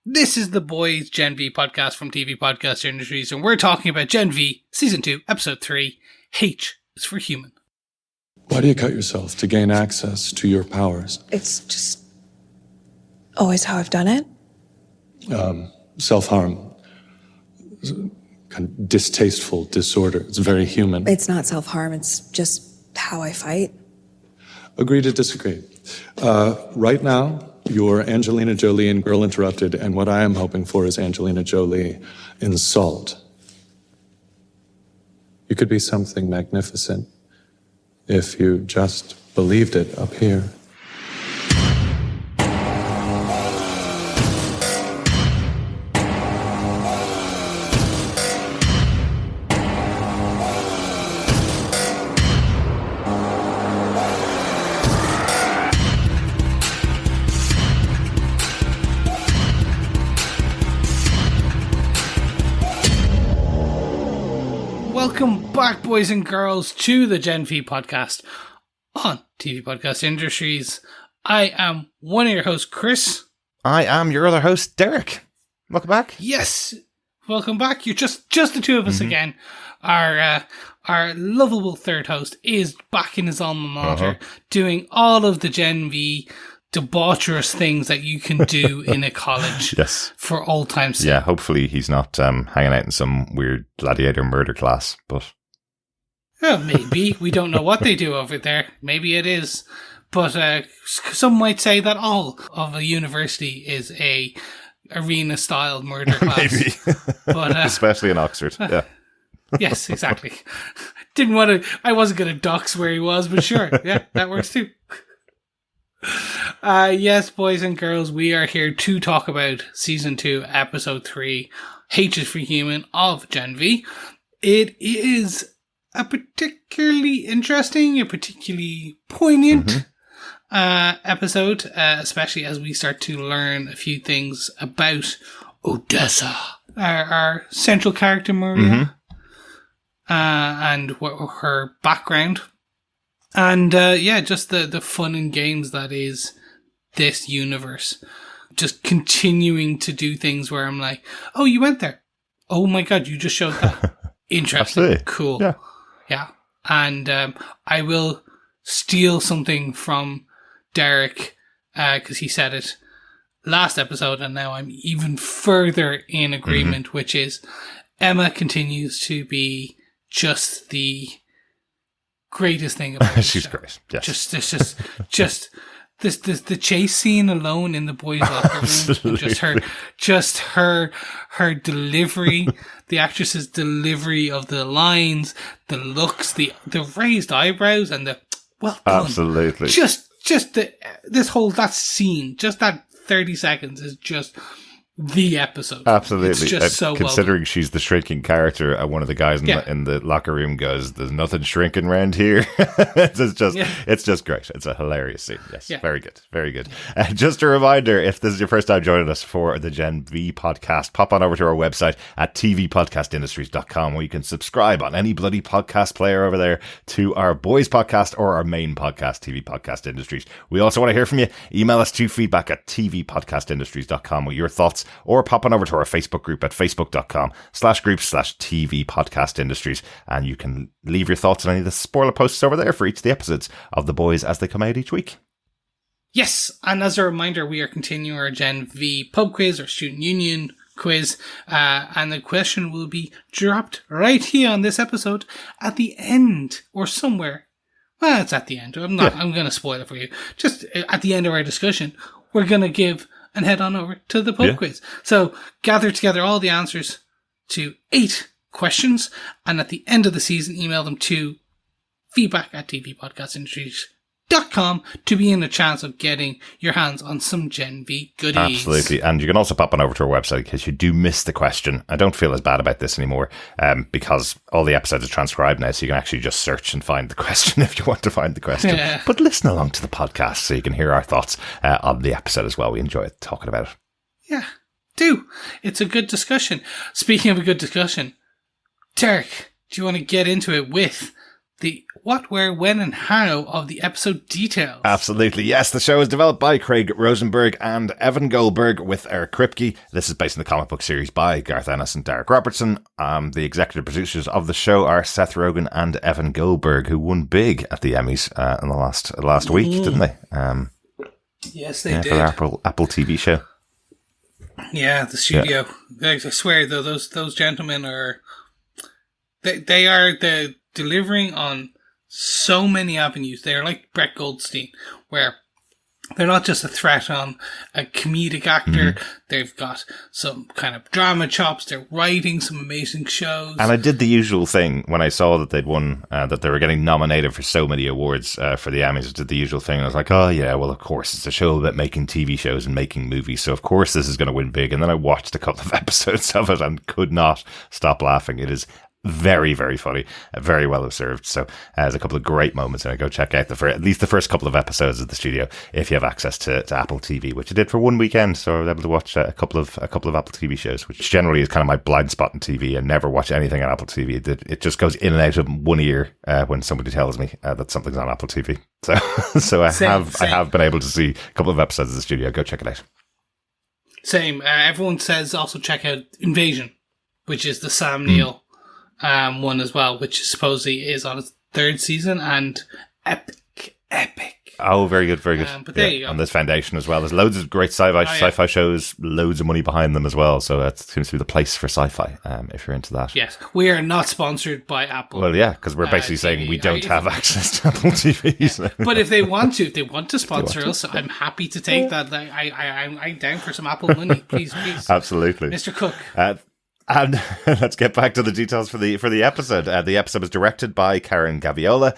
This is the Boys Gen V podcast from TV Podcast Industries, and we're talking about Gen V, Season 2, Episode 3, H is for Human. Why do you cut yourself to gain access to your powers? It's just always how I've done it. Self-harm. Kind of distasteful disorder. It's very human. It's not self-harm, it's just how I fight. Agree to disagree. Right now, you're Angelina Jolie in Girl Interrupted, and what I am hoping for is Angelina Jolie in Salt. You could be something magnificent if you just believed it up here. Welcome back, boys and girls, to the Gen V podcast on TV Podcast Industries. I am one of your hosts, Chris. I am your other host, Derek. Welcome back. Yes, welcome back. You're just the two of us again. Our lovable third host is back in his alma mater, doing all of the Gen V debaucherous things that you can do in a college. Yes. For old time's sake. Yeah, hopefully he's not hanging out in some weird gladiator murder class, but... Well, maybe. We don't know what they do over there. Maybe it is. But some might say that all of a university is a arena-style murder class. Maybe. But, especially in Oxford, yeah. Yes, exactly. I wasn't going to dox where he was, but sure. Yeah, that works too. Yes, boys and girls, we are here to talk about Season 2, Episode 3, H is for Human of Gen V. It is a particularly interesting, a particularly poignant episode, especially as we start to learn a few things about Odessa, our central character, Moreau, and her background. And just the fun and games that is this universe. Just continuing to do things where I'm like, oh, you went there. Oh my God, you just showed that. Interesting. Absolutely. Cool. Yeah. And I will steal something from Derek because he said it last episode, and now I'm even further in agreement, which is Emma continues to be just the greatest thing about it. She's great. Yes. The chase scene alone in the boys' locker room, just her delivery, the actress's delivery of the lines, the looks, the raised eyebrows, and the well done. Absolutely. That scene, just that 30 seconds is just the episode. Absolutely. It's just so considering she's the shrinking character, one of the guys in the locker room goes, "There's nothing shrinking around here." It's just great. It's a hilarious scene. Yes, very good, very good. Just a reminder, if this is your first time joining us for the Gen V podcast, pop on over to our website at tvpodcastindustries.com, where you can subscribe on any bloody podcast player over there to our boys podcast or our main podcast, TV Podcast Industries. We also want to hear from you. Email us to feedback at tvpodcastindustries.com with your thoughts, or pop on over to our Facebook group at facebook.com/groups/TV Podcast Industries, and you can leave your thoughts on any of the spoiler posts over there for each of the episodes of The Boys as they come out each week. Yes, and as a reminder, we are continuing our Gen V pub quiz or student union quiz, and the question will be dropped right here on this episode at the end or somewhere. Well, it's at the end. I'm going to spoil it for you. Just at the end of our discussion, we're going to give and head on over to the pub quiz. So gather together all the answers to 8 questions, and at the end of the season, email them to feedback at tvpodcastindustries.com to be in a chance of getting your hands on some Gen V goodies. Absolutely. And you can also pop on over to our website in case you do miss the question. I don't feel as bad about this anymore because all the episodes are transcribed now, so you can actually just search and find the question if you want to find the question. Yeah. But listen along to the podcast so you can hear our thoughts on the episode as well. We enjoy talking about it. Yeah, do. It's a good discussion. Speaking of a good discussion, Derek, do you want to get into it with the what, where, when, and how of the episode details. Absolutely, yes. The show is developed by Craig Rosenberg and Evan Goldberg with Eric Kripke. This is based on the comic book series by Garth Ennis and Derek Robertson. The executive producers of the show are Seth Rogen and Evan Goldberg, who won big at the Emmys in the last week, didn't they? Yes, they did. For the Apple TV show. Yeah, the studio. Yeah. I swear, though, those gentlemen are... They are delivering on so many avenues. They're like Brett Goldstein, where they're not just a threat on a comedic actor. Mm-hmm. They've got some kind of drama chops. They're writing some amazing shows. And I did the usual thing when I saw that they'd won, that they were getting nominated for so many awards for the Emmys. I did the usual thing. I was like, oh yeah, well, of course, it's a show about making TV shows and making movies. So of course this is going to win big. And then I watched a couple of episodes of it and could not stop laughing. It is very, very funny, very well observed. So there's a couple of great moments, and I go check out at least the first couple of episodes of the studio if you have access to Apple TV, which I did for one weekend. So I was able to watch a couple of Apple TV shows, which generally is kind of my blind spot in TV. And never watch anything on Apple TV. It just goes in and out of one ear when somebody tells me that something's on Apple TV. So I have been able to see a couple of episodes of the studio. Go check it out. Same. Everyone says also check out Invasion, which is the Sam Neill one as well, which supposedly is on its third season, and epic. Oh, very good, very good. But there you go. On this foundation as well. There's loads of great sci-fi shows, loads of money behind them as well. So that seems to be the place for sci-fi, if you're into that. Yes. We are not sponsored by Apple. Well, yeah, because we're basically saying we don't have access to Apple TVs. Yeah. But if they want to sponsor us, I'm happy to take that. I'm down for some Apple money. Please. Absolutely. Mr. Cook. And let's get back to the details for the episode. The episode was directed by Karen Gaviola.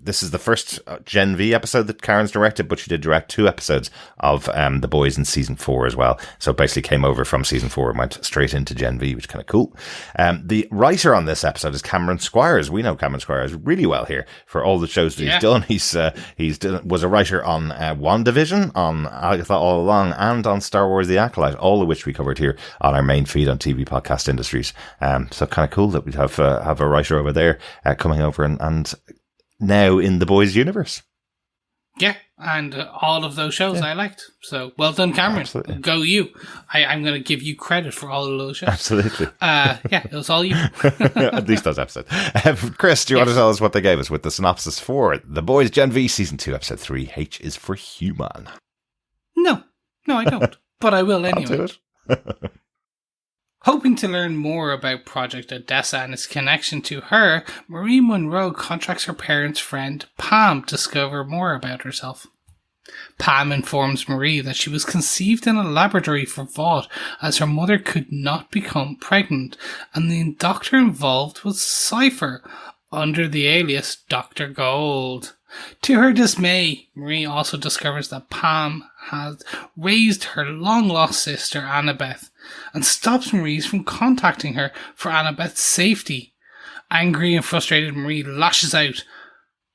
This is the first Gen V episode that Karen's directed, but she did direct 2 episodes of The Boys in season 4 as well. So basically came over from season 4 and went straight into Gen V, which is kind of cool. The writer on this episode is Cameron Squires. We know Cameron Squires really well here for all the shows that he's done. He was a writer on WandaVision, on Agatha All Along, and on Star Wars: The Acolyte, all of which we covered here on our main feed on TV Podcast Industries. So kind of cool that we have a writer over there coming over and now in the Boys universe. Yeah, and all of those shows I liked. So well done, Cameron. Absolutely. Go you. I'm going to give you credit for all of those shows. Absolutely. It was all you. At least those episodes. Chris, do you want to tell us what they gave us with the synopsis for The Boys Gen V Season 2, Episode 3, H is for Human? No, I don't. But I will anyway. I'll do it. Hoping to learn more about Project Odessa and its connection to her, Marie Moreau contracts her parents' friend Pam to discover more about herself. Pam informs Marie that she was conceived in a laboratory for Vought, as her mother could not become pregnant, and the doctor involved was Cipher, under the alias Dr. Gold. To her dismay, Marie also discovers that Pam has raised her long-lost sister Annabeth, and stops Marie from contacting her for Annabeth's safety. Angry and frustrated, Marie lashes out,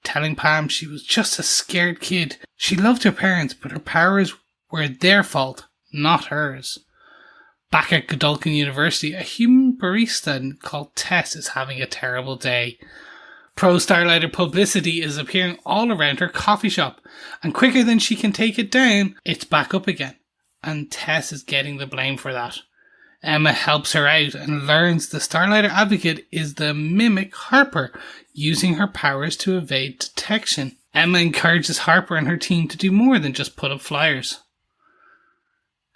telling Pam she was just a scared kid. She loved her parents, but her powers were their fault, not hers. Back at Godolphin University, a human barista called Tess is having a terrible day. Pro-Starlighter publicity is appearing all around her coffee shop, and quicker than she can take it down, it's back up again, and Tess is getting the blame for that. Emma helps her out and learns the Starlighter Advocate is the mimic Harper, using her powers to evade detection. Emma encourages Harper and her team to do more than just put up flyers.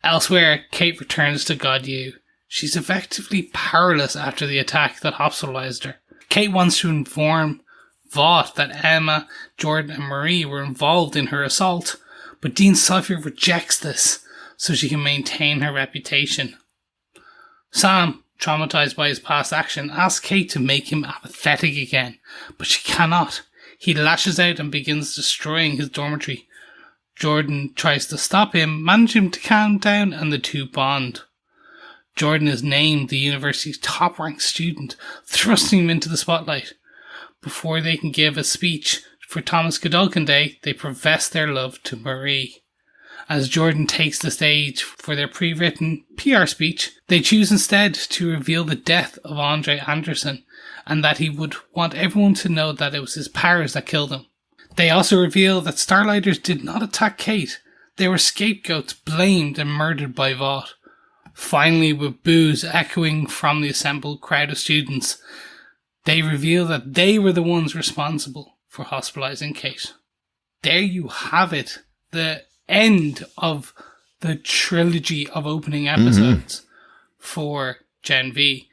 Elsewhere, Kate returns to God U. She's effectively powerless after the attack that hospitalized her. Kate wants to inform Vought that Emma, Jordan and Marie were involved in her assault, but Dean Cipher rejects this so she can maintain her reputation. Sam, traumatized by his past action, asks Kate to make him apathetic again, but she cannot. He lashes out and begins destroying his dormitory. Jordan tries to stop him, managing him to calm down, and the two bond. Jordan is named the university's top-ranked student, thrusting him into the spotlight. Before they can give a speech for Thomas Godolphin Day, they profess their love to Marie. As Jordan takes the stage for their pre-written PR speech, they choose instead to reveal the death of Andre Anderson and that he would want everyone to know that it was his powers that killed him. They also reveal that Starlighters did not attack Kate. They were scapegoats blamed and murdered by Vought. Finally, with boos echoing from the assembled crowd of students, they reveal that they were the ones responsible for hospitalizing Kate. There you have it. The end of the trilogy of opening episodes for Gen V.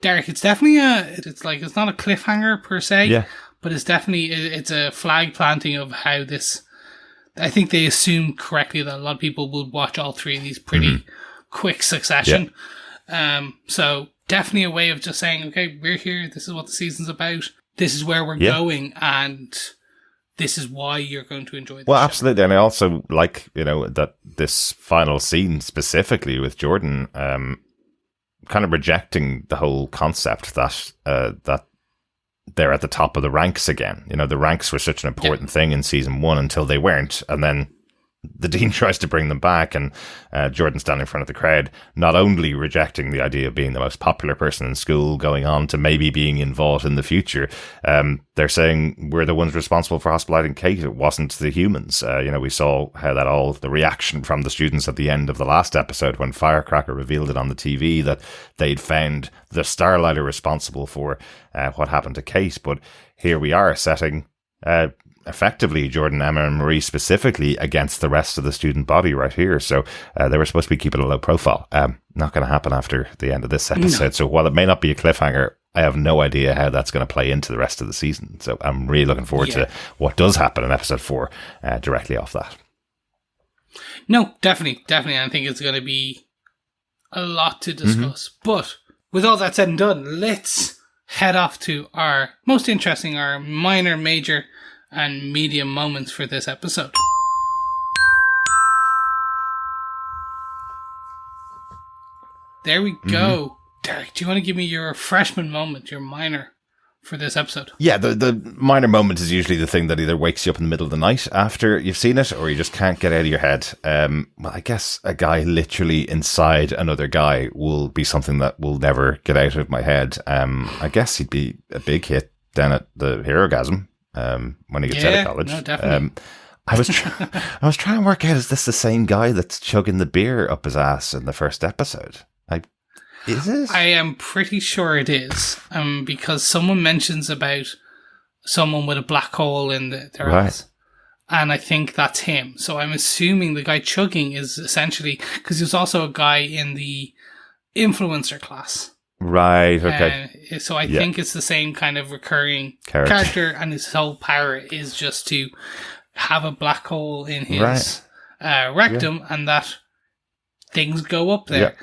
Derek, it's definitely it's not a cliffhanger per se, but it's a flag planting of how this. I think they assumed correctly that a lot of people would watch all three of these pretty quick succession. So definitely a way of just saying, okay, we're here. This is what the season's about. This is where we're going, and this is why you're going to enjoy this. Well, absolutely. And I also like, that this final scene specifically with Jordan, kind of rejecting the whole concept that they're at the top of the ranks again. The ranks were such an important thing in season 1 until they weren't. And then the Dean tries to bring them back, and Jordan's standing in front of the crowd, not only rejecting the idea of being the most popular person in school, going on to maybe being in Vought in the future. They're saying we're the ones responsible for hospitalizing Kate. It wasn't the humans. We saw how the reaction from the students at the end of the last episode when Firecracker revealed it on the TV that they'd found the Starlighter responsible for what happened to Kate. But here we are setting effectively Jordan, Emma and Marie specifically against the rest of the student body right here. So they were supposed to be keeping a low profile. Not going to happen after the end of this episode. No. So while it may not be a cliffhanger, I have no idea how that's going to play into the rest of the season. So I'm really looking forward to what does happen in episode 4 directly off that. No, definitely. I think it's going to be a lot to discuss. But with all that said and done, let's head off to our most interesting, our minor, major and medium moments for this episode. There we go. Derek, do you want to give me your freshman moment, your minor, for this episode? Yeah, the minor moment is usually the thing that either wakes you up in the middle of the night after you've seen it, or you just can't get out of your head. Well, I guess a guy literally inside another guy will be something that will never get out of my head. I guess he'd be a big hit down at the Herogasm. When he gets out of college. No, definitely. I was trying to work out, is this the same guy that's chugging the beer up his ass in the first episode? Is it? I am pretty sure it is. Because someone mentions about someone with a black hole in their ass. And I think that's him. So I'm assuming the guy chugging is essentially, because there's also a guy in the influencer class. Right, okay. So I think it's the same kind of recurring character, and his whole power is just to have a black hole in his rectum, and that things go up there.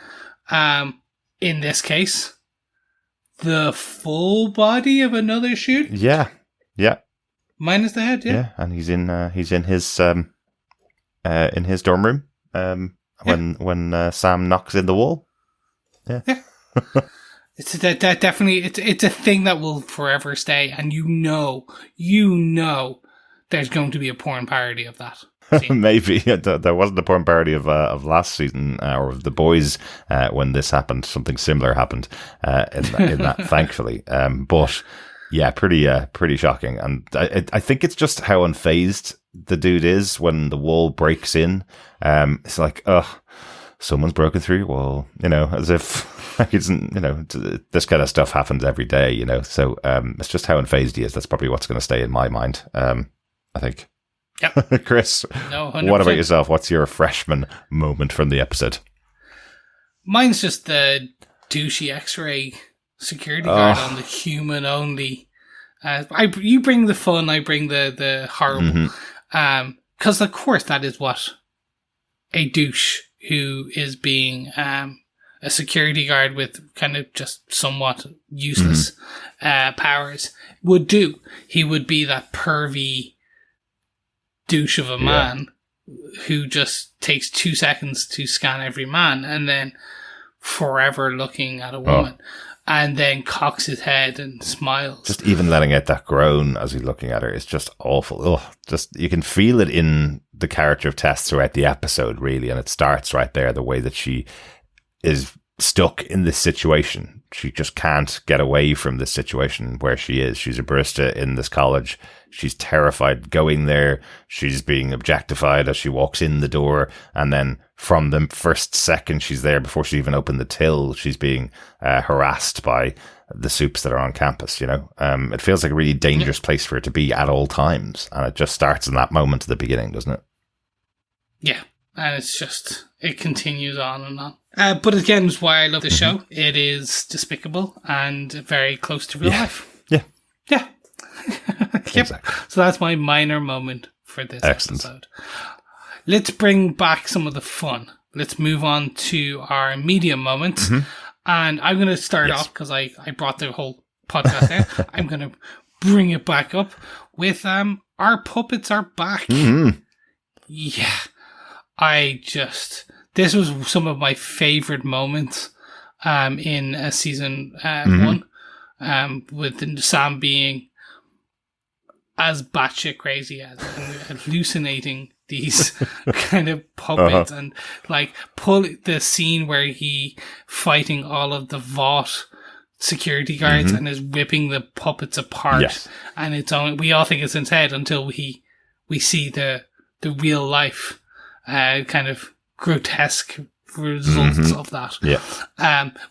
In this case, the full body of another shoot. Yeah. Minus the head. Yeah, and he's in his dorm room when Sam knocks in the wall. Yeah. It's definitely it's a thing that will forever stay, and you know, there's going to be a porn parody of that. Maybe there wasn't a porn parody of last season or of The Boys when this happened. Something similar happened in that, thankfully. But yeah, pretty shocking, and I think it's just how unfazed the dude is when the wall breaks in. It's like, someone's broken through your wall, as if. This kind of stuff happens every day, so it's just how unfazed he is. That's probably what's going to stay in my mind, I think. Yep. Chris, no, what about yourself? What's your freshman moment from the episode? Mine's just the douchey X-ray security guard on the human only. You bring the fun, I bring the horrible. Because of course that is what a douche who is being a security guard with kind of just somewhat useless powers would do. He would be that pervy douche of a man who just takes 2 seconds to scan every man and then forever looking at a woman and then cocks his head and smiles. Just even letting out that groan as he's looking at her is just awful. You can feel it in the character of Tess throughout the episode, really, and it starts right there, the way that she is stuck in this situation. She just can't get away from this situation where she is. She's a barista in this college. She's terrified going there. She's being objectified as she walks in the door. And then from the first second she's there, before she even opened the till, she's being harassed by the soups that are on campus, you know. It feels like a really dangerous place for her to be at all times. And it just starts in that moment at the beginning, doesn't it? Yeah. And it's just, it continues on and on. But again, it's why I love the show. It is despicable and very close to real life. Yeah. Yeah. Yep. Exactly. So that's my minor moment for this episode. Let's bring back some of the fun. Let's move on to our medium moments. And I'm going to start off, because I brought the whole podcast down. I'm going to bring it back up with our puppets are back. Yeah. This was some of my favorite moments in season 1, with Sam being as batshit crazy as and hallucinating these kind of puppets and like pull the scene where he fighting all of the Vought security guards and is ripping the puppets apart, and it's only, we all think it's in his head until we see the real life kind of grotesque results of that.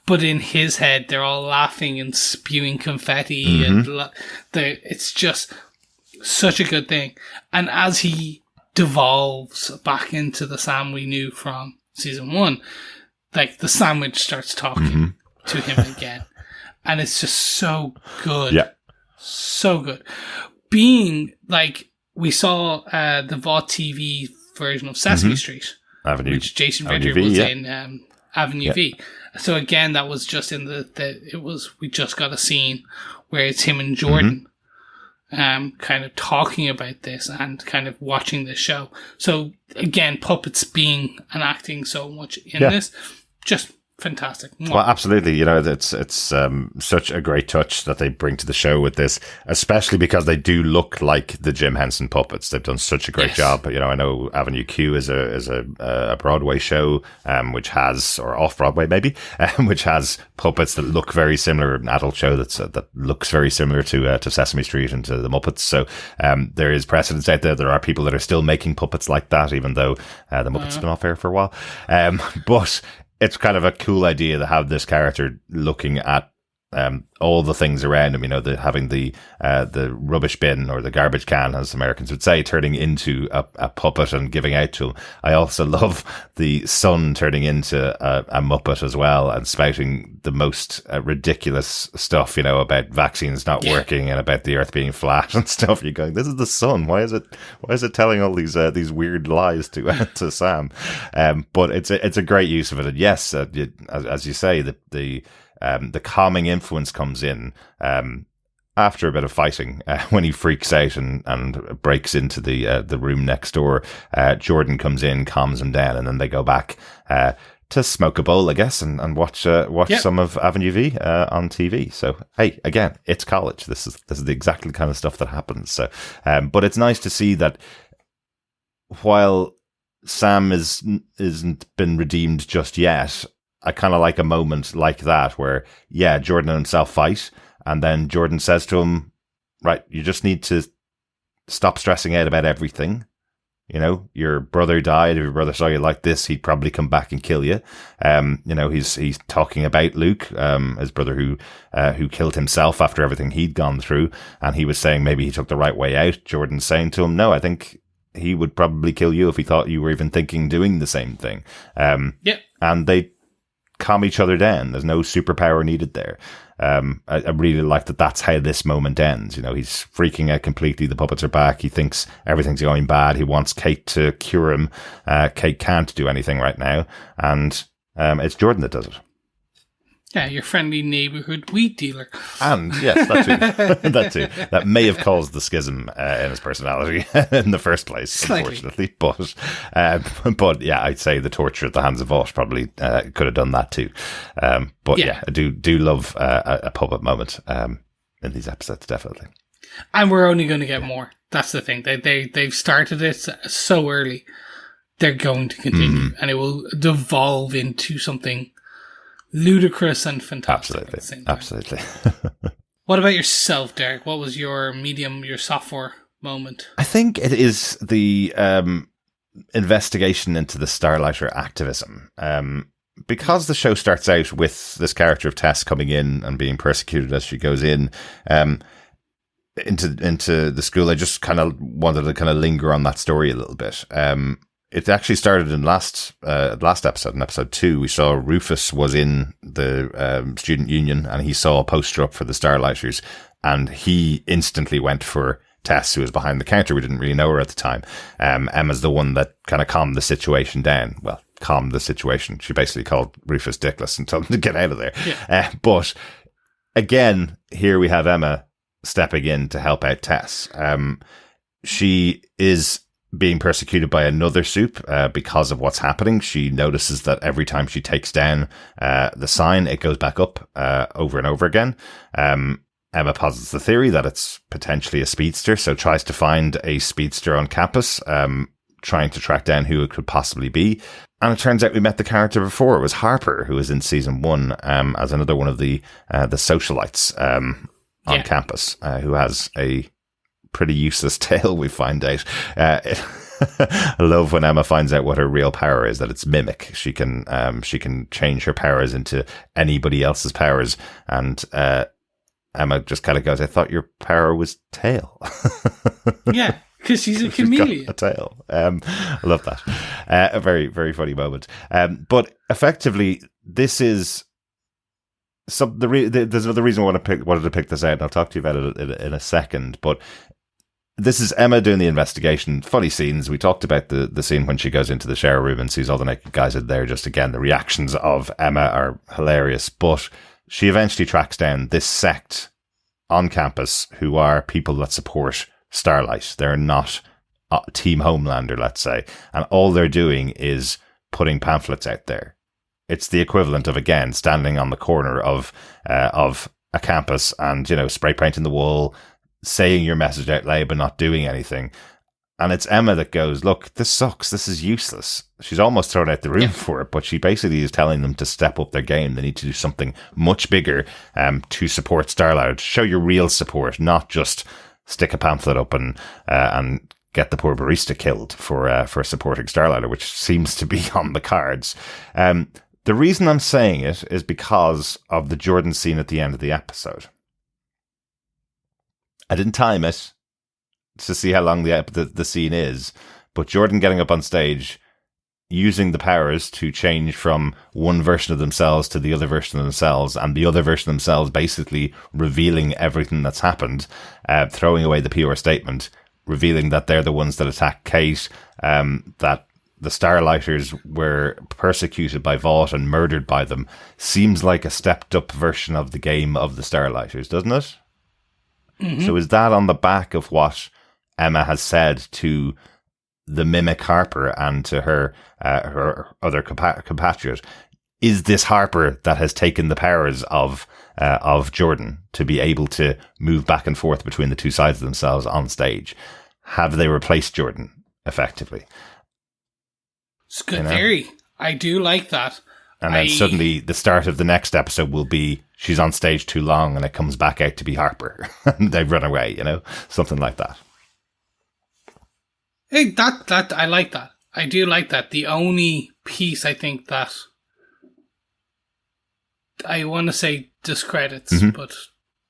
But in his head, they're all laughing and spewing confetti, and it's just such a good thing. And as he devolves back into the Sam we knew from season 1, like the sandwich starts talking to him again, and it's just so good. So good. Being like, we saw the Vought TV version of Sesame Street, which Jason Ritter was in Avenue V. So again, that was just in we just got a scene where it's him and Jordan kind of talking about this and kind of watching this show. So again, puppets being and acting so much in this, just fantastic. Well, absolutely. You know, it's such a great touch that they bring to the show with this, especially because they do look like the Jim Henson puppets. They've done such a great job. You know, I know Avenue Q is a Broadway show, which has, or off Broadway maybe, which has puppets that look very similar. An adult show that looks very similar to Sesame Street and to the Muppets. So there is precedence out there. There are people that are still making puppets like that, even though the Muppets have been off air for a while. But it's kind of a cool idea to have this character looking at all the things around him, you know, having the rubbish bin or the garbage can, as Americans would say, turning into a puppet and giving out to him. I also love the son turning into a Muppet as well and spouting the most ridiculous stuff, you know, about vaccines not working and about the earth being flat and stuff. You're going, this is the son. Why is it telling all these weird lies to Sam? But it's a great use of it. And yes, as you say, the calming influence comes in after a bit of fighting when he freaks out and breaks into the room next door. Jordan comes in, calms him down, and then they go back to smoke a bowl, I guess, and watch some of Avenue V on TV. So hey, again, it's college. This is the exactly kind of stuff that happens. So, but it's nice to see that while Sam isn't been redeemed just yet, I kind of like a moment like that where, Jordan and himself fight, and then Jordan says to him, right, you just need to stop stressing out about everything. You know, your brother died. If your brother saw you like this, he'd probably come back and kill you. You know, he's talking about Luke, his brother who killed himself after everything he'd gone through, and he was saying maybe he took the right way out. Jordan's saying to him, no, I think he would probably kill you if he thought you were even thinking doing the same thing. And they calm each other down. There's no superpower needed there. I really like that that's how this moment ends. You know, he's freaking out completely. The puppets are back. He thinks everything's going bad. He wants Kate to cure him. Kate can't do anything right now. And it's Jordan that does it. Yeah, your friendly neighborhood weed dealer. And yes, that too. That may have caused the schism in his personality in the first place, slightly. Unfortunately. But yeah, I'd say the torture at the hands of Vought probably could have done that too. But I do love a puppet moment in these episodes, definitely. And we're only going to get more. That's the thing. They've started it so early. They're going to continue, and it will devolve into something ludicrous and fantastic. At the same time. Absolutely. What about yourself, Derek? What was your medium, your sophomore moment? I think it is the investigation into the Starlighter activism. Because the show starts out with this character of Tess coming in and being persecuted as she goes in into the school, I just kind of wanted to kind of linger on that story a little bit. It actually started in last episode, in episode 2. We saw Rufus was in the student union and he saw a poster up for the Starlighters, and he instantly went for Tess, who was behind the counter. We didn't really know her at the time. Emma's the one that kind of calmed the situation down. Well, calmed the situation. She basically called Rufus dickless and told him to get out of there. Yeah. But again, here we have Emma stepping in to help out Tess. She is being persecuted by another soup because of what's happening. She notices that every time she takes down the sign, it goes back up over and over again. Emma posits the theory that it's potentially a speedster, so tries to find a speedster on campus, trying to track down who it could possibly be. And it turns out we met the character before. It was Harper, who was in season 1 as another one of the socialites on campus, who has a pretty useless tale, we find out. I love when Emma finds out what her real power is, that it's mimic. She can change her powers into anybody else's powers, and Emma just kind of goes, I thought your power was tail. Yeah, because she's a chameleon. Got a tail. I love that. A very, very funny moment. But effectively, this is there's another reason I wanted to pick this out, and I'll talk to you about it in a second. But this is Emma doing the investigation. Funny scenes. We talked about the scene when she goes into the shower room and sees all the naked guys in there. Just again, the reactions of Emma are hilarious. But she eventually tracks down this sect on campus who are people that support Starlight. They're not Team Homelander, let's say. And all they're doing is putting pamphlets out there. It's the equivalent of, again, standing on the corner of a campus and, spray painting the wall, saying your message out loud but not doing anything. And it's Emma that goes, look, this sucks. This is useless. She's almost thrown out the room for it, but she basically is telling them to step up their game. They need to do something much bigger to support Starlight. Show your real support, not just stick a pamphlet up and get the poor barista killed for supporting Starlighter, which seems to be on the cards. The reason I'm saying it is because of the Jordan scene at the end of the episode. I didn't time it to see how long the scene is, but Jordan getting up on stage, using the powers to change from one version of themselves to the other version of themselves, and the other version of themselves basically revealing everything that's happened, throwing away the PR statement, revealing that they're the ones that attacked Kate, that the Starlighters were persecuted by Vought and murdered by them, seems like a stepped up version of the game of the Starlighters, doesn't it? Mm-hmm. So is that on the back of what Emma has said to the mimic Harper and to her other compatriot? Is this Harper that has taken the powers of Jordan to be able to move back and forth between the two sides of themselves on stage? Have they replaced Jordan effectively? It's a good theory. I do like that. And then suddenly the start of the next episode will be she's on stage too long and it comes back out to be Harper. And they run away, something like that. Hey, that I like that. I do like that. The only piece I think that I want to say discredits, but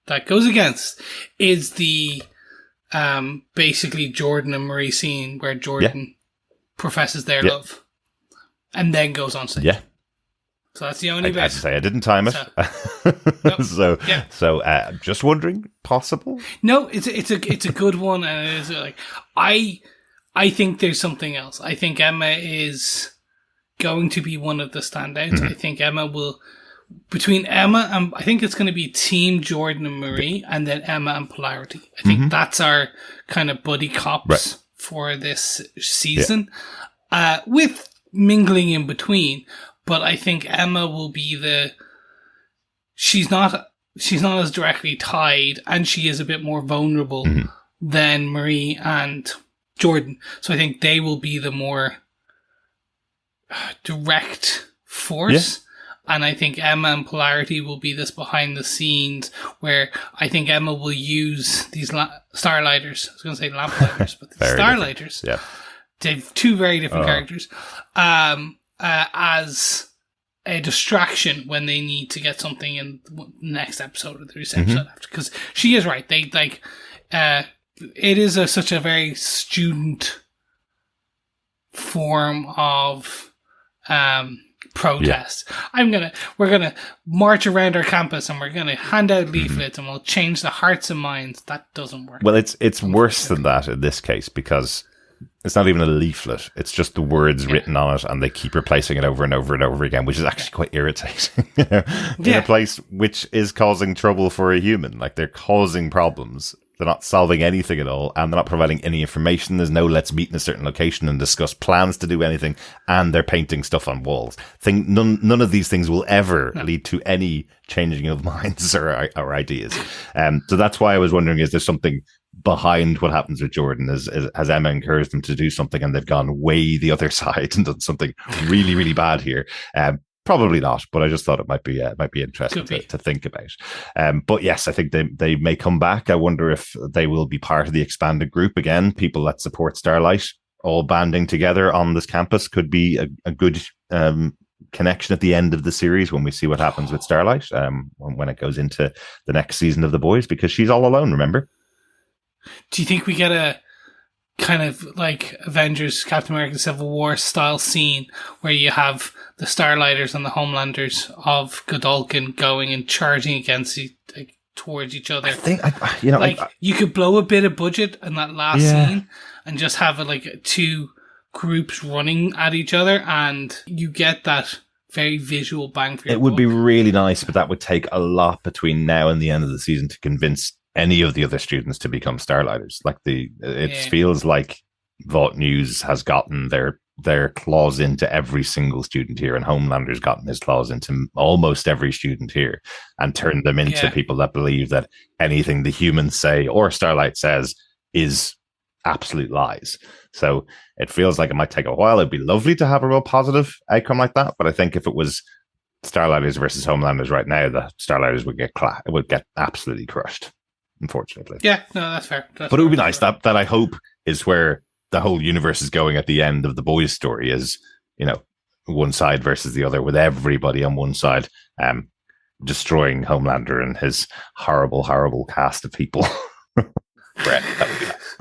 that goes against is the basically Jordan and Marie scene where Jordan professes their love and then goes on stage. Yeah. So that's the only bit. As I say, I didn't time it. So just wondering, possible? No, it's a good one, and it is like I think there's something else. I think Emma is going to be one of the standouts. I think Emma will, between Emma and I think it's going to be Team Jordan and Marie, and then Emma and Polarity. I think that's our kind of buddy cops for this season, with mingling in between. But I think Emma will be she's not as directly tied, and she is a bit more vulnerable than Marie and Jordan. So I think they will be the more direct force. And I think Emma and Polarity will be this behind the scenes where I think Emma will use these Starlighters. I was going to say Lamplighters, but Starlighters. Yeah. They're two very different characters. As a distraction when they need to get something in the next episode or the next episode after. Because she is right. They it is such a very student form of protest. We're gonna march around our campus and we're gonna hand out leaflets and we'll change the hearts and minds. That doesn't work. Well, it's worse than that in this case, because it's not even a leaflet. It's just the words written on it, and they keep replacing it over and over and over again, which is actually quite irritating. In a place which is causing trouble for a human. Like, they're causing problems. They're not solving anything at all, and they're not providing any information. There's no let's meet in a certain location and discuss plans to do anything, and they're painting stuff on walls. None of these things will ever lead to any changing of minds or ideas. So that's why I was wondering, is there something behind what happens with Jordan? Has Emma encouraged them to do something and they've gone way the other side and done something really, really bad here? Probably not, but I just thought it might be interesting to think about. But yes, I think they may come back. I wonder if they will be part of the expanded group again. People that support Starlight all banding together on this campus could be a good connection at the end of the series when we see what happens with Starlight, when it goes into the next season of The Boys, because she's all alone, remember? Do you think we get a kind of like Avengers, Captain America Civil War style scene where you have the Starlighters and the Homelanders of Godolphin going and charging against towards each other? I think, you could blow a bit of budget in that last scene and just have two groups running at each other, and you get that very visual bang for your buck. It would be really nice, but that would take a lot between now and the end of the season to convince any of the other students to become Starlighters. Feels like Vought News has gotten their claws into every single student here, and Homelander's gotten his claws into almost every student here, and turned them into people that believe that anything the humans say or Starlight says is absolute lies. So it feels like it might take a while. It'd be lovely to have a real positive outcome like that, but I think if it was Starlighters versus Homelanders right now, the Starlighters would get absolutely crushed, unfortunately. Yeah, no, that's fair. But it would be nice. That I hope is where the whole universe is going at the end of the Boys story, is, one side versus the other, with everybody on one side destroying Homelander and his horrible, horrible cast of people. Brett, that would be nice.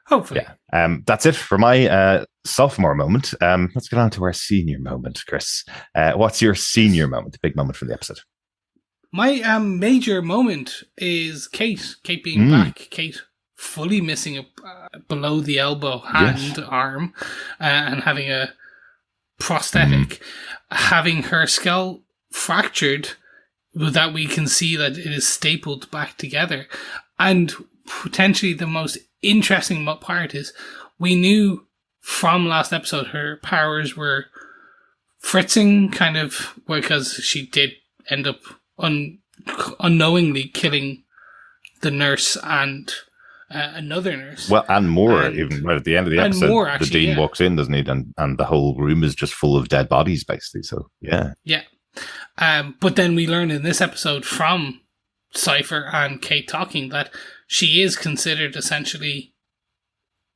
Hopefully. Yeah. That's it for my sophomore moment. Let's get on to our senior moment, Chris. What's your senior moment, the big moment from the episode? My major moment is Kate. Kate being back. Kate fully missing a below the elbow arm, and having a prosthetic, having her skull fractured, that we can see that it is stapled back together. And potentially the most interesting part is, we knew from last episode her powers were fritzing, kind of, because she did end up unknowingly killing the nurse and another nurse. Well, and more, even right at the end of the episode, more, actually, the Dean walks in, doesn't he? And the whole room is just full of dead bodies, basically. So, yeah. Yeah. But then we learn in this episode from Cipher and Kate talking that she is considered essentially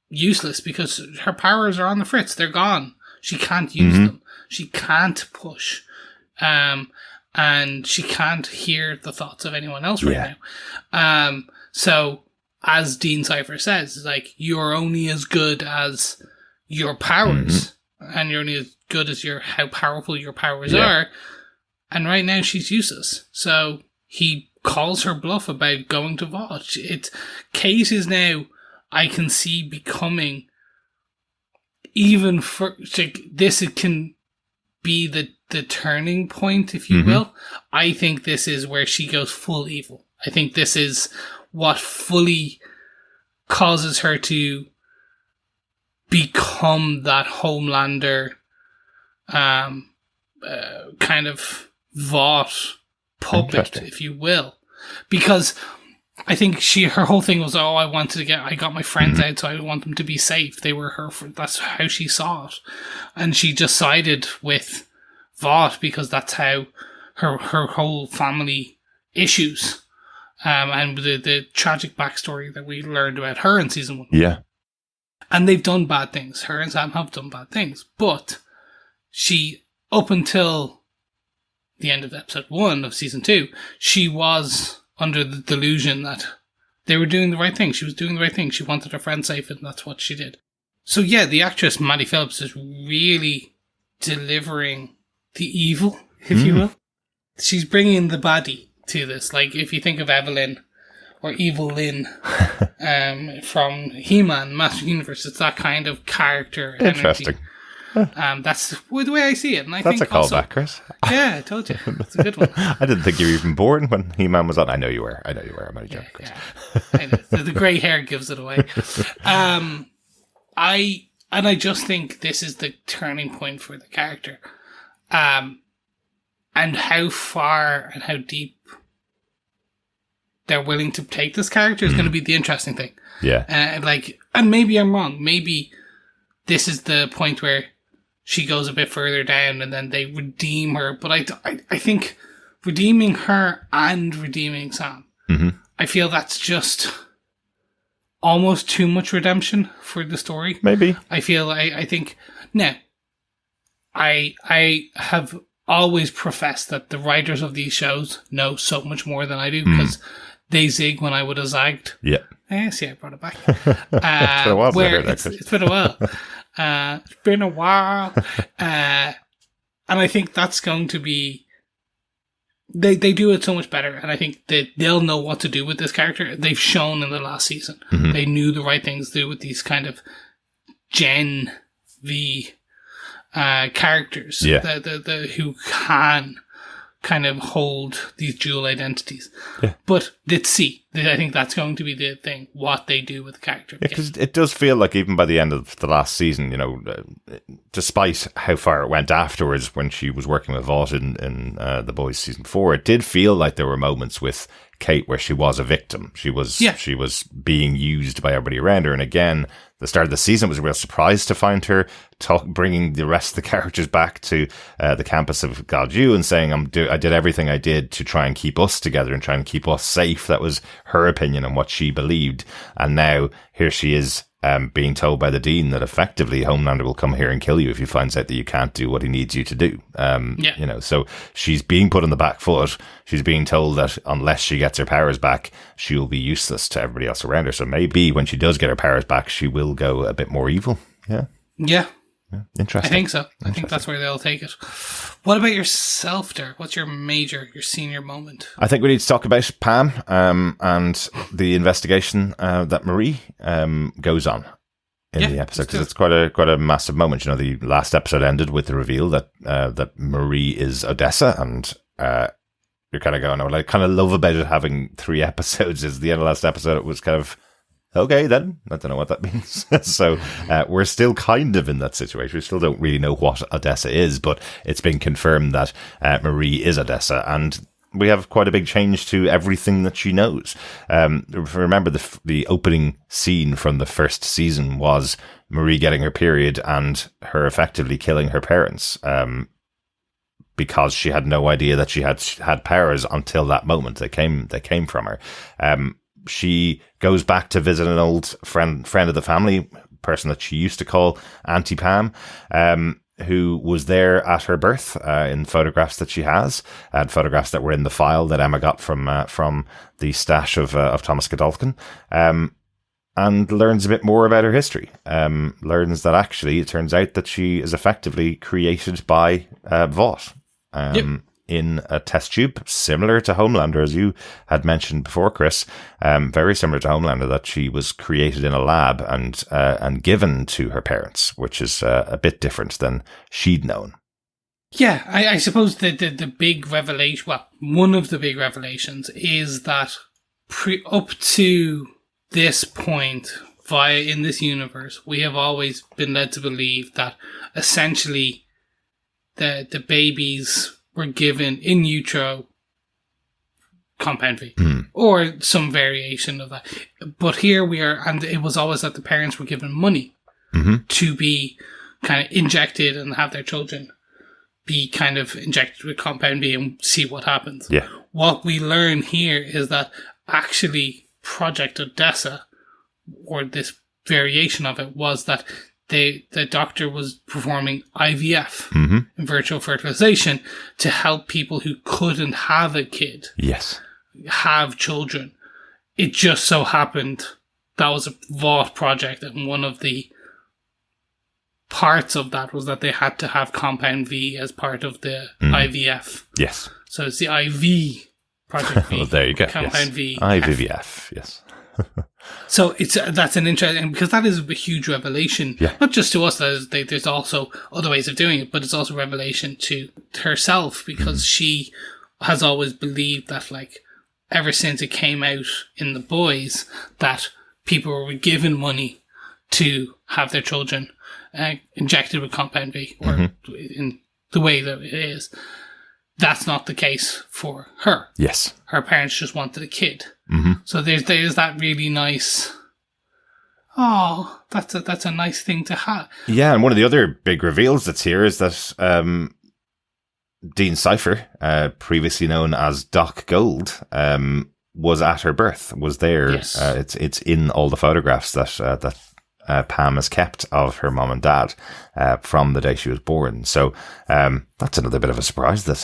useless because her powers are on the fritz. They're gone. She can't use them. She can't push. And she can't hear the thoughts of anyone else right now. So, as Dean Cipher says, you're only as good as your powers, and you're only as good as how powerful your powers are. And right now she's useless. So he calls her bluff about going to Vought. Kate is now, I can see, becoming even for this. It can be the turning point, if you will. I think this is where she goes full evil. I think this is what fully causes her to become that Homelander kind of Vought puppet, if you will. Because I think her whole thing was, I got my friends out, so I want them to be safe. They were that's how she saw it. And she just sided with Vought because that's how her whole family issues, and the tragic backstory that we learned about her in season 1. Yeah. And they've done bad things. Her and Sam have done bad things. But she, up until the end of episode 1 of season 2, she was under the delusion that they were doing the right thing. She was doing the right thing. She wanted her friend safe, and that's what she did. So yeah, the actress Maddie Phillips is really delivering the evil, if you will. She's bringing the baddie to this. Like, if you think of Evelyn or Evil Lynn from He-Man, Master Universe, it's that kind of character. Interesting. That's the way I see it. And that's a callback, Chris. Yeah, I told you. It's a good one. I didn't think you were even born when He-Man was on. I know you were. I'm only joking, Chris. Yeah. The grey hair gives it away. I just think this is the turning point for the character. And how far and how deep they're willing to take this character is going to be the interesting thing. Yeah. And maybe I'm wrong. Maybe this is the point where she goes a bit further down and then they redeem her. But I think redeeming her and redeeming Sam, I feel that's just almost too much redemption for the story. Maybe. I think now, I have always professed that the writers of these shows know so much more than I do because they zig when I would have zagged. Yeah. See, I brought it back. It's been a while. It's been a while. It's been a while. And I think that's going to be... They do it so much better, and I think that they'll know what to do with this character. They've shown in the last season. They knew the right things to do with these kind of Gen V characters who can kind of hold these dual identities. Yeah. But let's see. I think that's going to be the thing, what they do with the character. Because it does feel like even by the end of the last season, despite how far it went afterwards when she was working with Vought in The Boys season 4, it did feel like there were moments with Kate where she was a victim. She was being used by everybody around her. And again, the start of the season was a real surprise to find her bringing the rest of the characters back to the campus of Galju and saying, I did everything I did to try and keep us together and try and keep us safe. That was her opinion and what she believed. And now here she is being told by the Dean that effectively Homelander will come here and kill you if he finds out that you can't do what he needs you to do. So she's being put on the back foot. She's being told that unless she gets her powers back, she will be useless to everybody else around her. So maybe when she does get her powers back, she will go a bit more evil. Yeah. Yeah. Interesting. I think so. I think that's where they'll take it. What about yourself, Derek? What's your senior moment? I think we need to talk about Pam and the investigation that Marie goes on in the episode, because it's quite a massive moment. The last episode ended with the reveal that Marie is Odessa, and you're kind of going, what I kind of love about it having 3 episodes is the end of the last episode, it was kind of, okay, then. I don't know what that means. So we're still kind of in that situation. We still don't really know what Odessa is, but it's been confirmed that Marie is Odessa, and we have quite a big change to everything that she knows. Remember, the opening scene from the first season was Marie getting her period and her effectively killing her parents because she had no idea that she had powers until that moment. They came from her. She goes back to visit an old friend of the family, person that she used to call Auntie Pam, who was there at her birth in photographs that she has, and photographs that were in the file that Emma got from the stash of Thomas Godolphin, and learns a bit more about her history. Learns that actually it turns out that she is effectively created by Vought. In a test tube, similar to Homelander, as you had mentioned before, Chris. Very similar to Homelander, that she was created in a lab and given to her parents, which is a bit different than she'd known. Yeah, I suppose the big revelation, well, one of the big revelations is that up to this point, in this universe, we have always been led to believe that essentially the babies were given in utero compound V or some variation of that. But here we are, and it was always that the parents were given money to be kind of injected and have their children be kind of injected with compound V and see what happens. Yeah. What we learn here is that actually Project Odessa, or this variation of it, was that the doctor was performing IVF, in virtual fertilization, to help people who couldn't have a kid have children. It just so happened that was a Vought project, and one of the parts of that was that they had to have compound V as part of the IVF. Yes. So it's the IV Project V. Well, there you go. Compound V. IVF, yes. So that's an interesting, because that is a huge revelation, not just to us. There's also other ways of doing it, but it's also a revelation to herself, because she has always believed that, like, ever since it came out in the boys, that people were given money to have their children injected with compound V, or in the way that it is. That's not the case for her. Yes. Her parents just wanted a kid. So there's that really nice... Oh, that's a nice thing to have. Yeah, and one of the other big reveals that's here is that Dean Cipher, previously known as Doc Gold, was at her birth, was there. Yes. It's in all the photographs that Pam has kept of her mom and dad from the day she was born. So that's another bit of a surprise that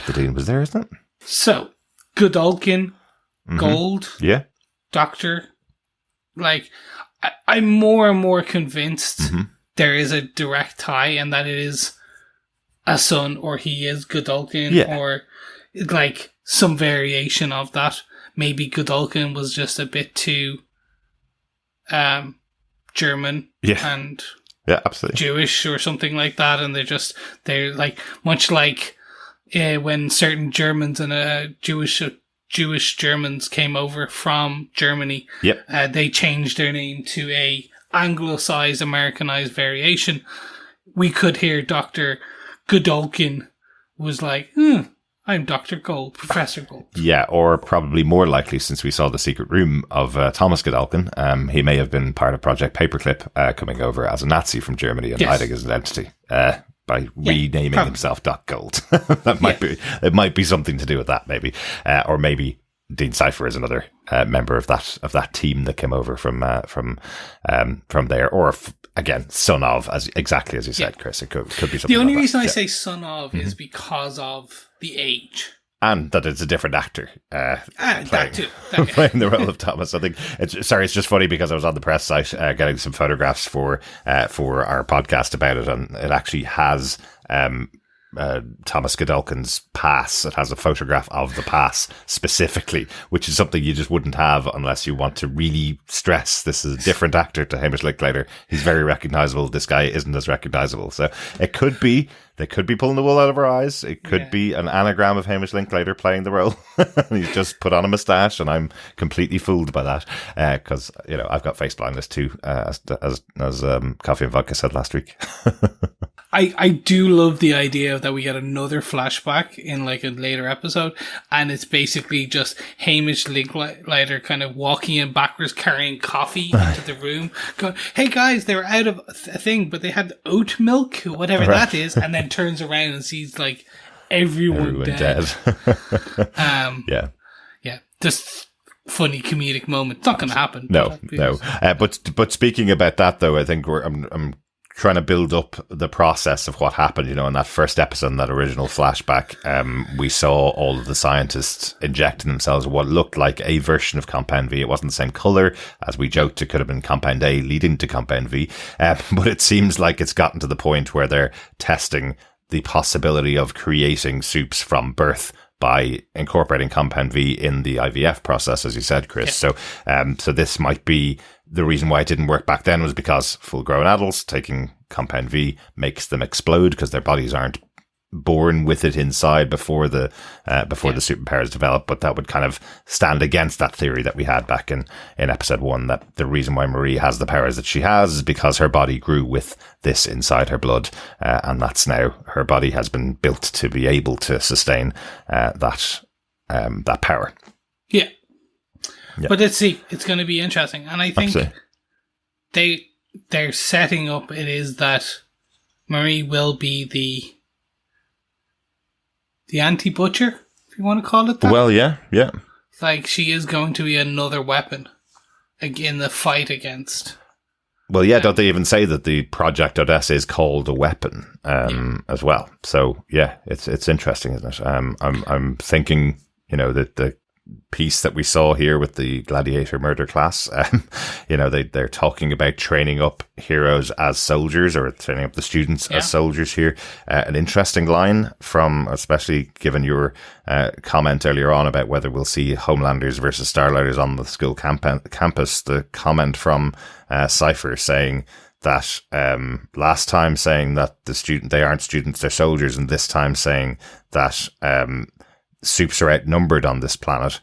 the Dean was there, isn't it? So, Godolkin, Gold, Doctor, like, I'm more and more convinced there is a direct tie, and that it is a son, or he is Godolkin, or like some variation of that. Maybe Godolkin was just a bit too German and absolutely Jewish or something like that, and they're like, much like when certain Germans and Jewish Germans came over from Germany, they changed their name to a anglicized, Americanized variation. We could hear Dr. Godolkin was like, I'm Dr. Gold, Professor Gold. Yeah, or probably more likely, since we saw the secret room of Thomas Godolkin, he may have been part of Project Paperclip, coming over as a Nazi from Germany and hiding his identity by renaming himself Doc Gold. It might be something to do with that, maybe, or maybe Dean Cipher is another member of that team that came over from there, or again, son of, exactly as you said, Chris. It could be something. The only like reason that. I say son of is because of the age. And that it's a different actor that too. playing the role of Thomas. I think it's just funny because I was on the press site getting some photographs for our podcast about it, and it actually has Thomas Godolkin's pass. It has a photograph of the pass specifically, which is something you just wouldn't have unless you want to really stress this is a different actor to Hamish Linklater. He's very recognizable. This guy isn't as recognizable. So it could be, they could be pulling the wool out of our eyes. It could be an anagram of Hamish Linklater playing the role. He's just put on a moustache, and I'm completely fooled by that because I've got face blindness too, as Coffee and Vodka said last week. I do love the idea that we get another flashback in like a later episode, and it's basically just Hamish Linklater kind of walking in backwards, carrying coffee into the room, going, "Hey guys, they were out of a thing, but they had oat milk, whatever that is," and then turns around and sees like everyone dead. Just funny comedic moment. It's not going to happen. No. But speaking about that though, I think I'm trying to build up the process of what happened, in that first episode, in that original flashback. We saw all of the scientists injecting themselves with what looked like a version of Compound V. It wasn't the same color. As we joked, it could have been Compound A leading to Compound V. But it seems like it's gotten to the point where they're testing the possibility of creating soups from birth by incorporating Compound V in the IVF process, as you said, Chris. Yeah. So this might be the reason why it didn't work back then, was because full-grown adults taking Compound V makes them explode because their bodies aren't born with it inside before the superpowers develop. But that would kind of stand against that theory that we had back in episode 1, that the reason why Marie has the powers that she has is because her body grew with this inside her blood, and that's now her body has been built to be able to sustain that power. Yeah. But let's see, it's going to be interesting, and I think they're setting up it is that Marie will be the anti-butcher, if you want to call it that. Well, yeah. Like, she is going to be another weapon in the fight against. Well, yeah, don't they even say that the Project Odessa is called a weapon as well? So, yeah, it's interesting, isn't it? I'm thinking, that the piece that we saw here with the gladiator murder class, they're talking about training up heroes as soldiers, or training up the students as soldiers here. An interesting line from, especially given your comment earlier on about whether we'll see Homelanders versus Starlighters on the school campus, the comment from Cipher saying that last time saying that they aren't students, they're soldiers, and this time saying that Supes are outnumbered on this planet,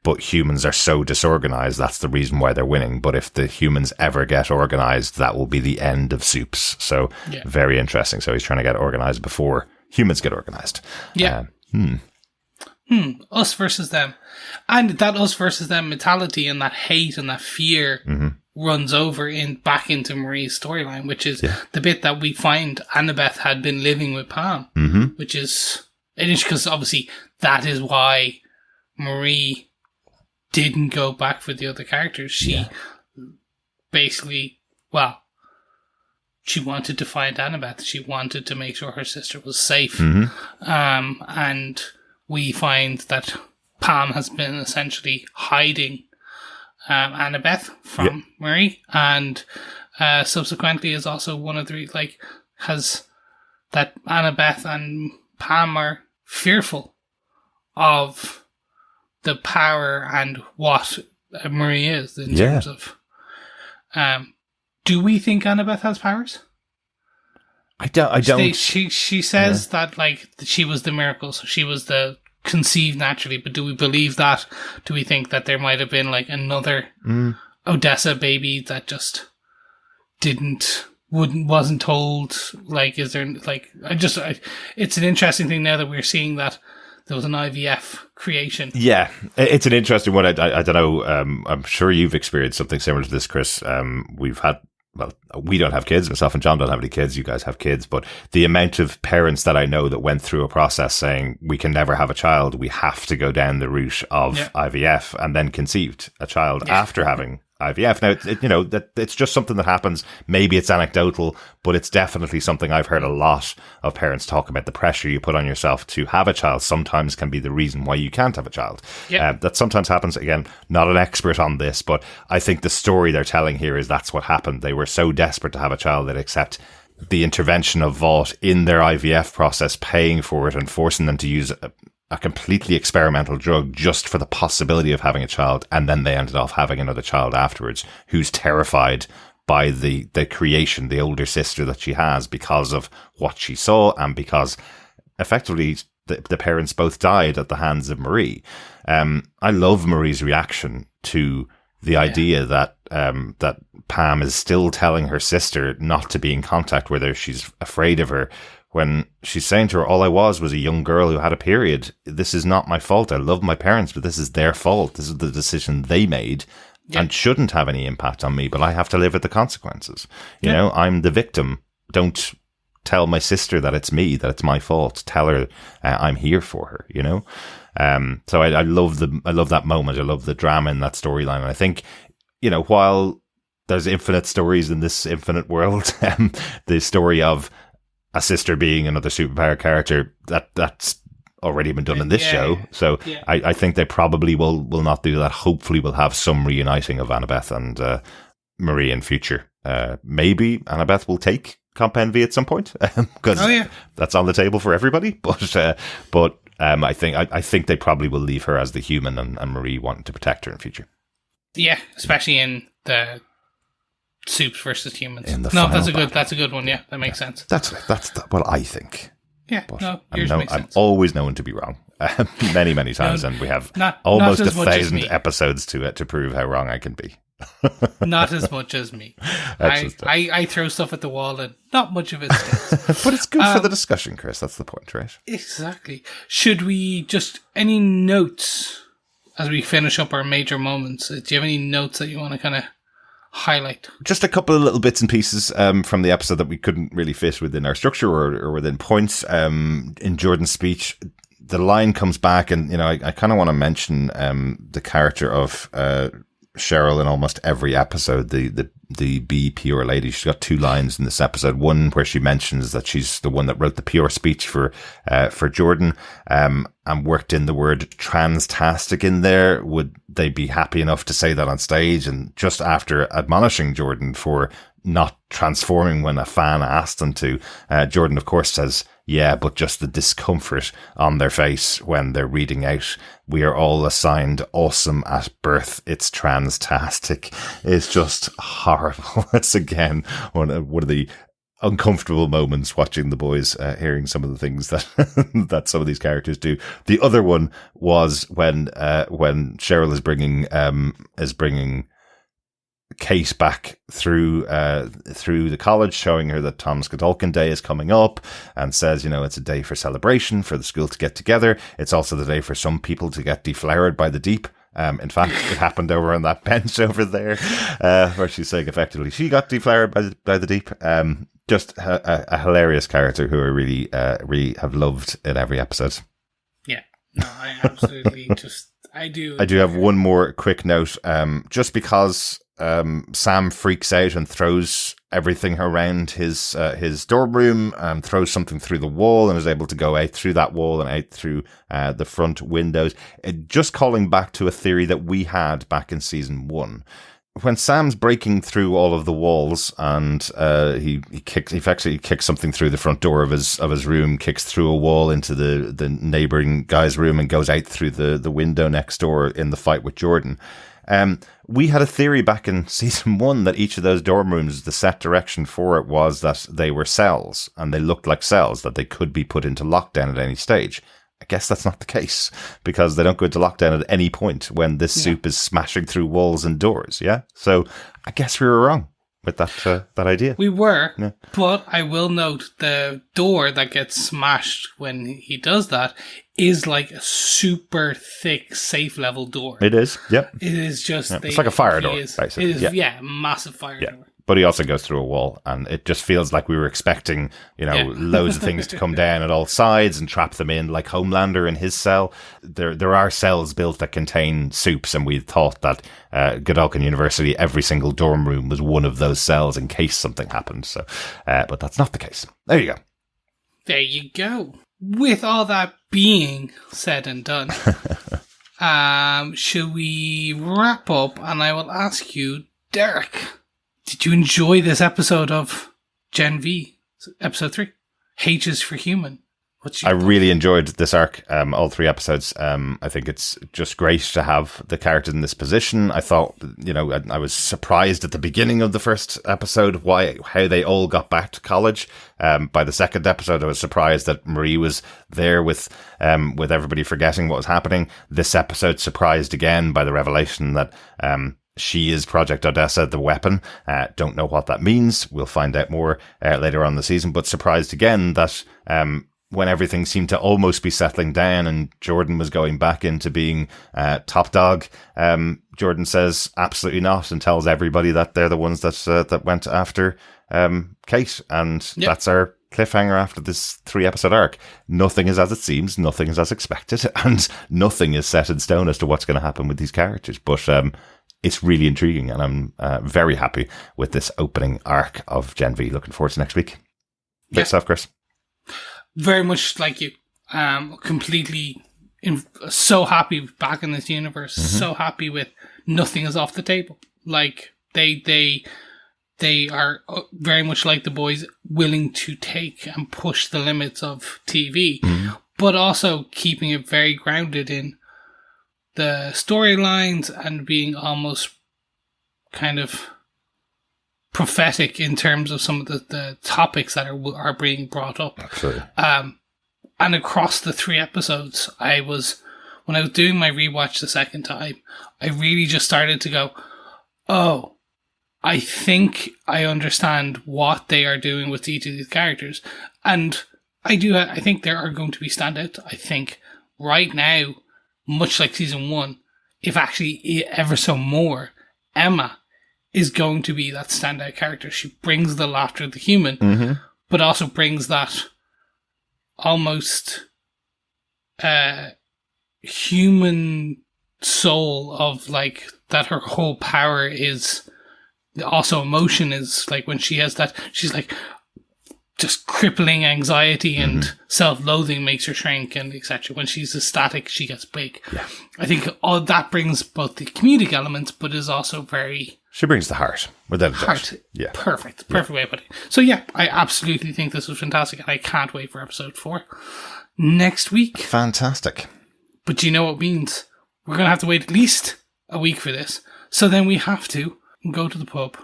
but humans are so disorganized, that's the reason why they're winning. But if the humans ever get organized, that will be the end of Supes. So very interesting. So he's trying to get organized before humans get organized. Yeah. Us versus them. And that us versus them mentality and that hate and that fear runs over back into Marie's storyline, which is the bit that we find Annabeth had been living with Pam, which is because obviously that is why Marie didn't go back for the other characters. She basically, she wanted to find Annabeth. She wanted to make sure her sister was safe. And we find that Pam has been essentially hiding Annabeth from Marie, and subsequently is also one of the, has that Annabeth and Pam are fearful of the power and what Marie is in terms of. Do we think Annabeth has powers? I don't. She says that she was the miracle, so she was the conceived naturally. But do we believe that? Do we think that there might have been another Odessa baby that just wasn't told? Is there it's an interesting thing now that we're seeing that there was an IVF creation. Yeah, it's an interesting one. I don't know. I'm sure you've experienced something similar to this, Chris. We don't have kids. Myself and John don't have any kids. You guys have kids. But the amount of parents that I know that went through a process saying, we can never have a child, we have to go down the route of IVF, and then conceived a child after having IVF. Now, it's just something that happens. Maybe it's anecdotal, but it's definitely something I've heard a lot of parents talk about. The pressure you put on yourself to have a child sometimes can be the reason why you can't have a child. That sometimes happens. Again, not an expert on this, but I think the story they're telling here is that's what happened. They were so desperate to have a child that accept the intervention of Vought in their IVF process, paying for it and forcing them to use a completely experimental drug just for the possibility of having a child, and then they ended up having another child afterwards, who's terrified by the creation, the older sister that she has, because of what she saw, and because effectively the parents both died at the hands of Marie. I love Marie's reaction to the idea that that Pam is still telling her sister not to be in contact with her. She's afraid of her, when she's saying to her, all I was a young girl who had a period. This is not my fault. I love my parents, but this is their fault. This is the decision they made and shouldn't have any impact on me, but I have to live with the consequences. You know, I'm the victim. Don't tell my sister that it's me, that it's my fault. Tell her I'm here for her, So I love that moment. I love the drama in that storyline. And I think, while there's infinite stories in this infinite world, the story of a sister being another superpower character, that's already been done in this show. So I think they probably will not do that. Hopefully we'll have some reuniting of Annabeth and Marie in future. Maybe Annabeth will take Compound V at some point, because that's on the table for everybody. But I think they probably will leave her as the human, and Marie wanting to protect her in future. Yeah, especially in the Supes versus humans. That's a good one. Yeah, that makes sense. That's what I think. Yeah, but I'm always known to be wrong many times, and we have almost 1,000 episodes to prove how wrong I can be. Not as much as me. I throw stuff at the wall and not much of it sticks. But it's good for the discussion, Chris. That's the point, right? Exactly. Should we any notes as we finish up our major moments? Do you have any notes that you want to kind of highlight? Just a couple of little bits and pieces from the episode that we couldn't really fit within our structure or within points. In Jordan's speech, the line comes back, and I kind of want to mention the character of Cheryl in almost every episode, the Be Pure lady. She's got 2 lines in this episode. One where she mentions that she's the one that wrote the pure speech for Jordan, and worked in the word transtastic in there. Would they be happy enough to say that on stage? And just after admonishing Jordan for not transforming when a fan asked them to, Jordan of course says, yeah, but just the discomfort on their face when they're reading out, "We are all assigned awesome at birth. It's transtastic." It's just horrible. It's again one of the uncomfortable moments watching the boys, hearing some of the things that that some of these characters do. The other one was when Cheryl is bringing Kate back through the college, showing her that Tom Skadolkin Day is coming up, and says, it's a day for celebration, for the school to get together. It's also the day for some people to get deflowered by the deep. In fact, it happened over on that bench over there, where she's saying effectively she got deflowered by the deep. Just a hilarious character who I really have loved in every episode. Yeah, no, I absolutely I do have one more quick note, just because Sam freaks out and throws everything around his dorm room, throws something through the wall, and is able to go out through that wall and out through the front windows. Just calling back to a theory that we had back in season 1. When Sam's breaking through all of the walls, and he kicks something through the front door of his room, kicks through a wall into the neighboring guy's room, and goes out through the window next door in the fight with Jordan. We had a theory back in season 1 that each of those dorm rooms, the set direction for it was that they were cells, and they looked like cells, that they could be put into lockdown at any stage. I guess that's not the case, because they don't go into lockdown at any point when this soup is smashing through walls and doors. Yeah. So I guess we were wrong with that idea. We were, but I will note the door that gets smashed when he does that is like a super thick, safe level door. It is. Yep. It is just... It's like a fire door, basically. It is, a massive fire door. But he also goes through a wall, and it just feels like we were expecting, loads of things to come down at all sides and trap them in, like Homelander in his cell. There are cells built that contain soups, and we thought that Godolphin University, every single dorm room was one of those cells in case something happened. So, but that's not the case. There you go. There you go. With all that being said and done, should we wrap up? And I will ask you, Derek, did you enjoy this episode of Gen V, episode 3? H is for human. I really enjoyed this arc, all 3 episodes. I think it's just great to have the character in this position. I thought, I was surprised at the beginning of the first episode how they all got back to college. By the second episode, I was surprised that Marie was there with everybody forgetting what was happening. This episode surprised again by the revelation that she is Project Odessa, the weapon. Don't know what that means. We'll find out more later on in the season, but surprised again that when everything seemed to almost be settling down and Jordan was going back into being top dog, Jordan says absolutely not and tells everybody that they're the ones that went after Kate. And that's our cliffhanger after this 3-episode arc. Nothing is as it seems, nothing is as expected, and nothing is set in stone as to what's going to happen with these characters. But it's really intriguing, and I'm very happy with this opening arc of Gen V. Looking forward to next week. Yourself, Chris? Very much like you. Completely so happy back in this universe. Mm-hmm. So happy with nothing is off the table. Like they are very much like the boys, willing to take and push the limits of TV, but also keeping it very grounded in the storylines and being almost kind of prophetic in terms of some of the topics that are being brought up. Absolutely. And across the 3 episodes, when I was doing my rewatch the second time, I really just started to go, oh, I think I understand what they are doing with each of these characters. And I think there are going to be standouts. I think right now, much like season 1, if actually ever so more, Emma is going to be that standout character. She brings the laughter of the human, but also brings that almost human soul of like that her whole power is also emotion, is like when she has that, she's like just crippling anxiety and self-loathing makes her shrink and etc. When she's ecstatic, she gets big. Yeah. I think all that brings both the comedic elements, but is also very... She brings the heart, without a doubt. Heart. Yeah. Perfect way of putting it. So yeah, I absolutely think this was fantastic, and I can't wait for episode 4 next week. Fantastic. But do you know what it means? We're going to have to wait at least a week for this. So then we have to go to the pub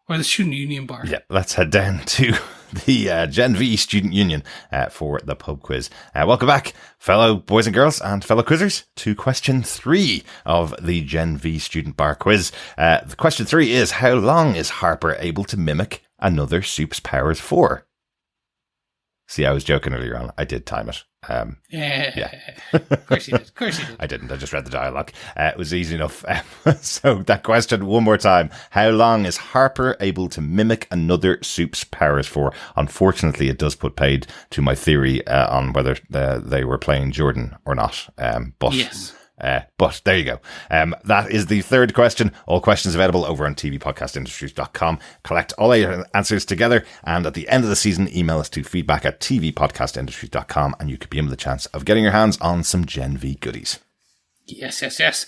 or the student union bar. Yeah, let's head down to the Gen V Student Union for the pub quiz. Welcome back, fellow boys and girls and fellow quizzers, to question 3 of the Gen V Student Bar quiz. The question 3 is, how long is Harper able to mimic another soup's powers for? See, I was joking earlier on. I did time it. Yeah. Of course you did. I didn't. I just read the dialogue. It was easy enough. So that question one more time. How long is Harper able to mimic another soup's powers for? Unfortunately, it does put paid to my theory on whether they were playing Jordan or not. But yes. But there you go. That is the third question. All questions available over on tvpodcastindustries.com. Collect all your answers together, and at the end of the season, email us to feedback@tvpodcastindustries.com, and you could be in with the chance of getting your hands on some Gen V goodies. Yes.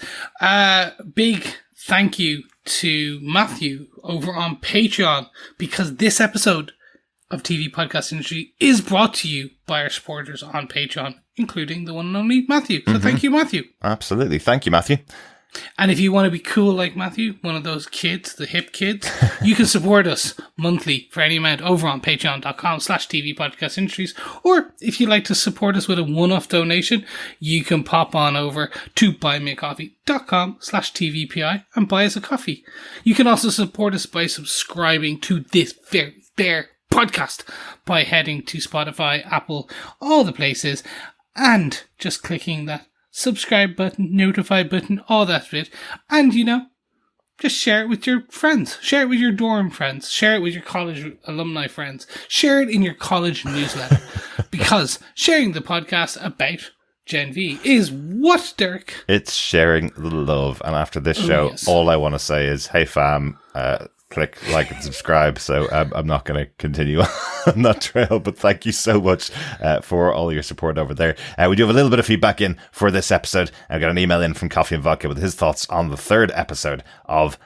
Big thank you to Matthew over on Patreon, because this episode of TV Podcast Industry is brought to you by our supporters on Patreon, including the one and only Matthew. So thank you, Matthew. Absolutely. Thank you, Matthew. And if you want to be cool like Matthew, one of those kids, the hip kids, you can support us monthly for any amount over on patreon.com/TV Podcast Industries. Or if you'd like to support us with a one-off donation, you can pop on over to buymeacoffee.com/TVPI and buy us a coffee. You can also support us by subscribing to this very podcast by heading to Spotify, Apple, all the places, and just clicking that subscribe button, notify button, all that bit, and just share it with your friends, share it with your dorm friends, share it with your college alumni friends, share it in your college newsletter, because sharing the podcast about Gen V is what, Derek? It's sharing the love, and after this show, all I want to say is, hey fam, click like and subscribe. So I'm not going to continue on that trail, but thank you so much for all your support over there. We do have a little bit of feedback in for this episode. I got an email in from Coffee and Vodka with his thoughts on the 3rd episode of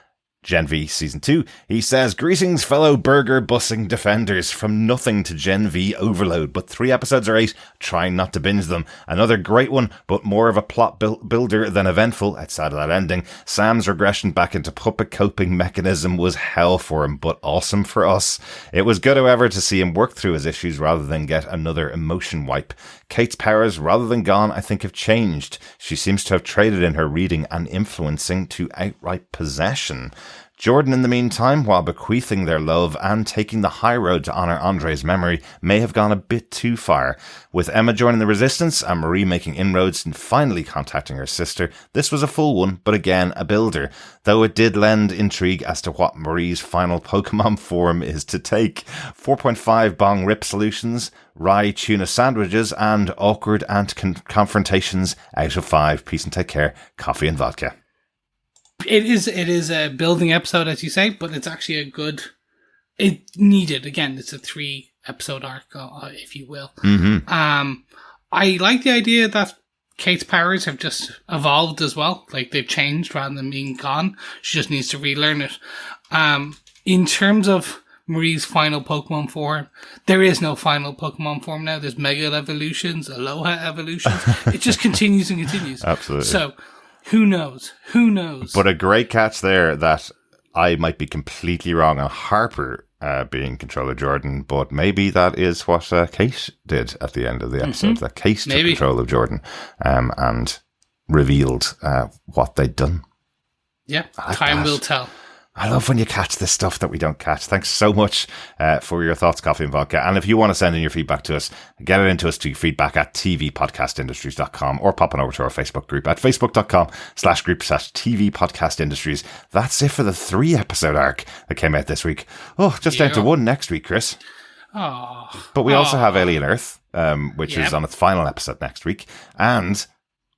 Gen V Season 2. He says, greetings fellow burger bussing defenders, from nothing to Gen V overload, but 3 episodes or 8, trying not to binge them. Another great one, but more of a plot builder than eventful, outside of that ending. Sam's regression back into puppet coping mechanism was hell for him, but awesome for us. It was good, however, to see him work through his issues rather than get another emotion wipe. Kate's powers, rather than gone, I think have changed. She seems to have traded in her reading and influencing to outright possession. Jordan, in the meantime, while bequeathing their love and taking the high road to honour Andre's memory, may have gone a bit too far. With Emma joining the resistance and Marie making inroads and finally contacting her sister, this was a full one, but again, a builder, though it did lend intrigue as to what Marie's final Pokemon form is to take. 4.5 bong rip solutions, rye tuna sandwiches, and awkward ant confrontations out of 5. Peace and take care. Coffee and Vodka. It is a building episode, as you say, but it's actually a good... It needed, again, it's a 3-episode arc, if you will. I like the idea that Kate's powers have just evolved as well. Like, they've changed rather than being gone. She just needs to relearn it. In terms of Marie's final Pokemon form, there is no final Pokemon form now. There's Mega Evolutions, Aloha Evolutions. It just continues and continues. Absolutely. So... Who knows? But a great catch there that I might be completely wrong on Harper being Controller Jordan, but maybe that is what Kate did at the end of the episode, that Kate took control of Jordan and revealed what they'd done. Yeah, time will tell. I love when you catch this stuff that we don't catch. Thanks so much for your thoughts, Coffee and Vodka. And if you want to send in your feedback to us, get it into us to feedback@tvpodcastindustries.com or pop on over to our Facebook group at facebook.com/group/tvpodcastindustries. That's it for the 3-episode arc that came out this week. Oh, just down to 1 next week, Chris. Oh. But we also have Alien Earth, which is on its final episode next week. And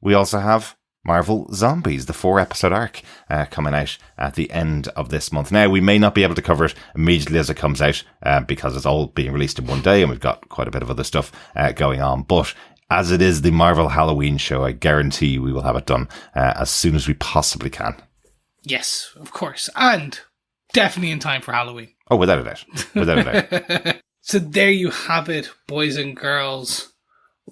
we also have Marvel Zombies, the 4-episode arc, coming out at the end of this month. Now, we may not be able to cover it immediately as it comes out, because it's all being released in one day, and we've got quite a bit of other stuff going on. But as it is the Marvel Halloween show, I guarantee we will have it done as soon as we possibly can. Yes, of course. And definitely in time for Halloween. Oh, without a doubt. Without a doubt. So there you have it, boys and girls.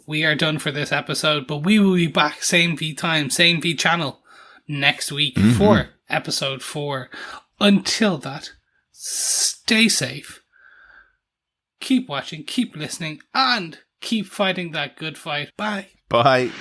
We are done for this episode, but we will be back same V time, same V channel next week for episode 4. Until that, stay safe, keep watching, keep listening, and keep fighting that good fight. Bye. Bye.